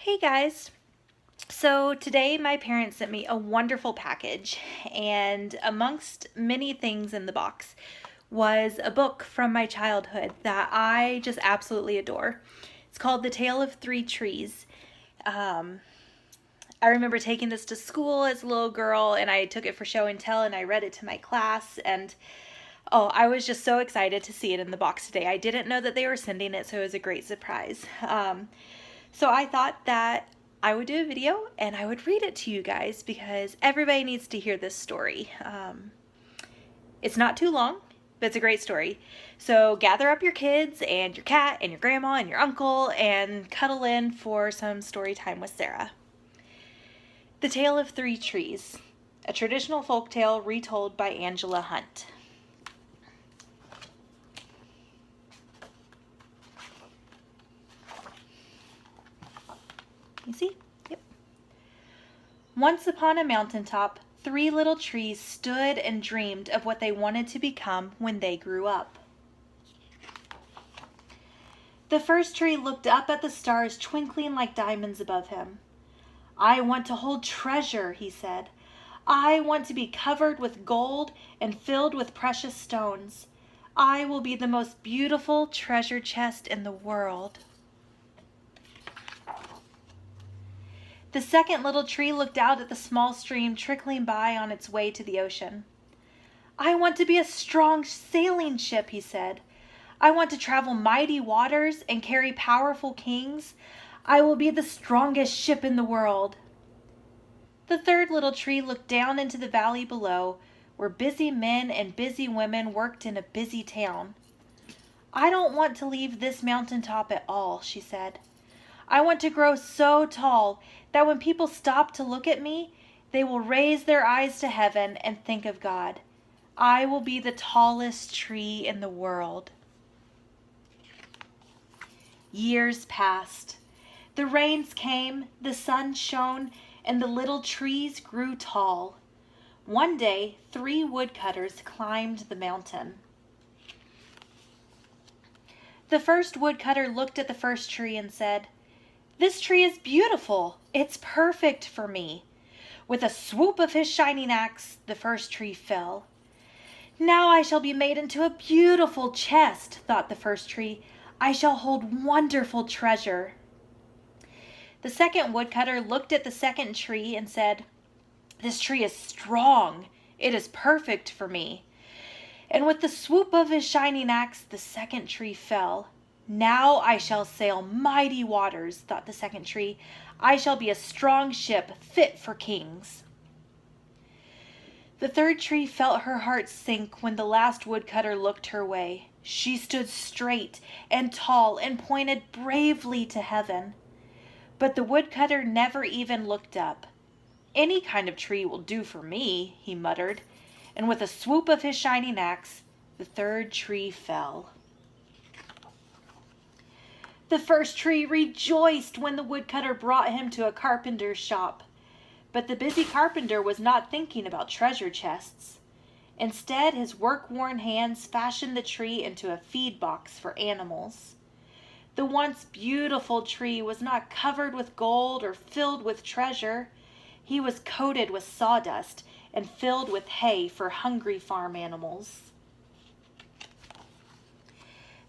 Hey guys. So today my parents sent me a wonderful package, and amongst many things in the box was a book from my childhood that I just absolutely adore. It's called The Tale of Three Trees. Um, I remember taking this to school as a little girl, and I took it for show and tell, and I read it to my class, and oh, I was just so excited to see it in the box today. I didn't know that they were sending it, so it was a great surprise. So I thought that I would do a video and I would read it to you guys because everybody needs to hear this story. It's not too long, but it's a great story. So gather up your kids and your cat and your grandma and your uncle and cuddle in for some story time with Sarah. The Tale of Three Trees, a traditional folk tale retold by Angela Hunt. You see? Yep. Once upon a mountaintop, three little trees stood and dreamed of what they wanted to become when they grew up. The first tree looked up at the stars twinkling like diamonds above him. "I want to hold treasure," he said. "I want to be covered with gold and filled with precious stones. I will be the most beautiful treasure chest in the world." The second little tree looked out at the small stream trickling by on its way to the ocean. "I want to be a strong sailing ship," he said. "I want to travel mighty waters and carry powerful kings. I will be the strongest ship in the world." The third little tree looked down into the valley below, where busy men and busy women worked in a busy town. "I don't want to leave this mountaintop at all," she said. "I want to grow so tall that when people stop to look at me, they will raise their eyes to heaven and think of God. I will be the tallest tree in the world." Years passed. The rains came, the sun shone, and the little trees grew tall. One day, three woodcutters climbed the mountain. The first woodcutter looked at the first tree and said, "This tree is beautiful. It's perfect for me." With a swoop of his shining axe, the first tree fell. "Now I shall be made into a beautiful chest," thought the first tree. "I shall hold wonderful treasure." The second woodcutter looked at the second tree and said, "This tree is strong. It is perfect for me." And with the swoop of his shining axe, the second tree fell. "Now I shall sail mighty waters," thought the second tree. "I shall be a strong ship fit for kings." The third tree felt her heart sink when the last woodcutter looked her way. She stood straight and tall and pointed bravely to heaven. But the woodcutter never even looked up. "Any kind of tree will do for me," he muttered, and with a swoop of his shining axe, the third tree fell. The first tree rejoiced when the woodcutter brought him to a carpenter's shop. But the busy carpenter was not thinking about treasure chests. Instead, his work-worn hands fashioned the tree into a feed box for animals. The once beautiful tree was not covered with gold or filled with treasure. He was coated with sawdust and filled with hay for hungry farm animals.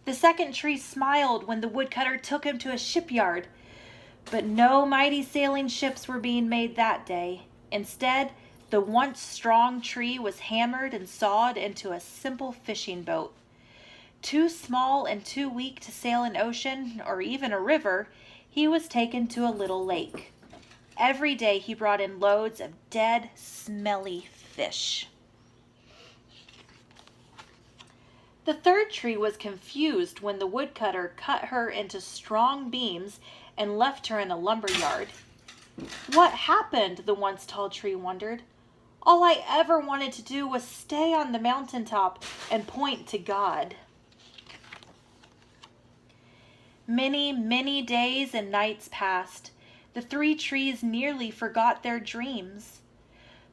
The second tree smiled when the woodcutter took him to a shipyard. But no mighty sailing ships were being made that day. Instead, the once strong tree was hammered and sawed into a simple fishing boat. Too small and too weak to sail an ocean or even a river, he was taken to a little lake. Every day he brought in loads of dead, smelly fish. The third tree was confused when the woodcutter cut her into strong beams and left her in a lumber yard. What happened? The once tall tree wondered. All I ever wanted to do was stay on the mountaintop and point to God. Many, many days and nights passed. The three trees nearly forgot their dreams.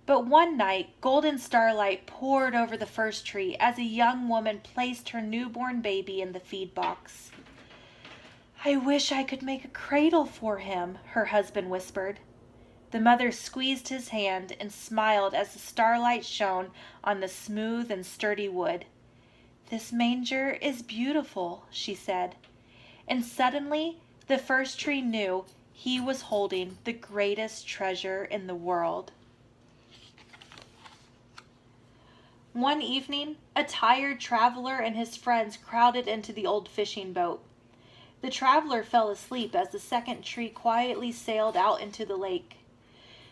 But one night, golden starlight poured over the first tree as a young woman placed her newborn baby in the feed box. I wish I could make a cradle for him, her husband whispered. The mother squeezed his hand and smiled as the starlight shone on the smooth and sturdy wood. This manger is beautiful, she said, and suddenly the first tree knew he was holding the greatest treasure in the world. One evening, a tired traveler and his friends crowded into the old fishing boat. The traveler fell asleep as the second tree quietly sailed out into the lake.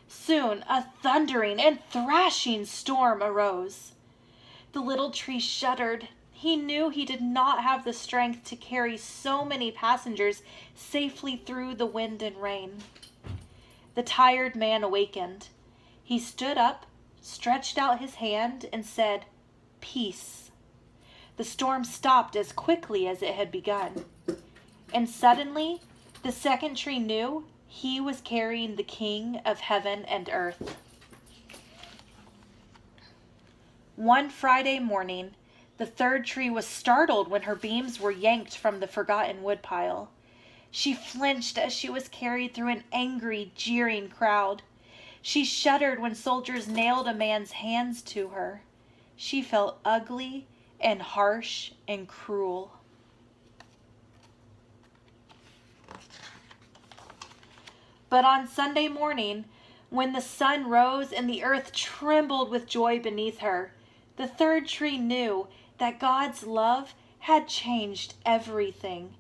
Soon a thundering and thrashing storm arose. The little tree shuddered. He knew he did not have the strength to carry so many passengers safely through the wind and rain. The tired man awakened. He stood up, stretched out his hand, and said, "Peace." The storm stopped as quickly as it had begun. And suddenly, the second tree knew he was carrying the King of heaven and earth. One Friday morning, the third tree was startled when her beams were yanked from the forgotten woodpile. She flinched as she was carried through an angry, jeering crowd. She shuddered when soldiers nailed a man's hands to her. She felt ugly and harsh and cruel. But on Sunday morning, when the sun rose and the earth trembled with joy beneath her, the third tree knew that God's love had changed everything.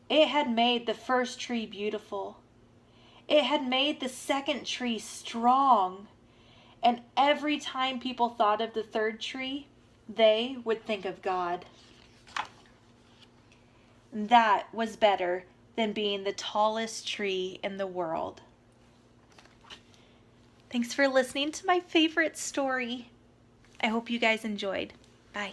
It had made the first tree beautiful. It had made the second tree strong. And every time people thought of the third tree, they would think of God. That was better than being the tallest tree in the world. Thanks for listening to my favorite story. I hope you guys enjoyed. Bye.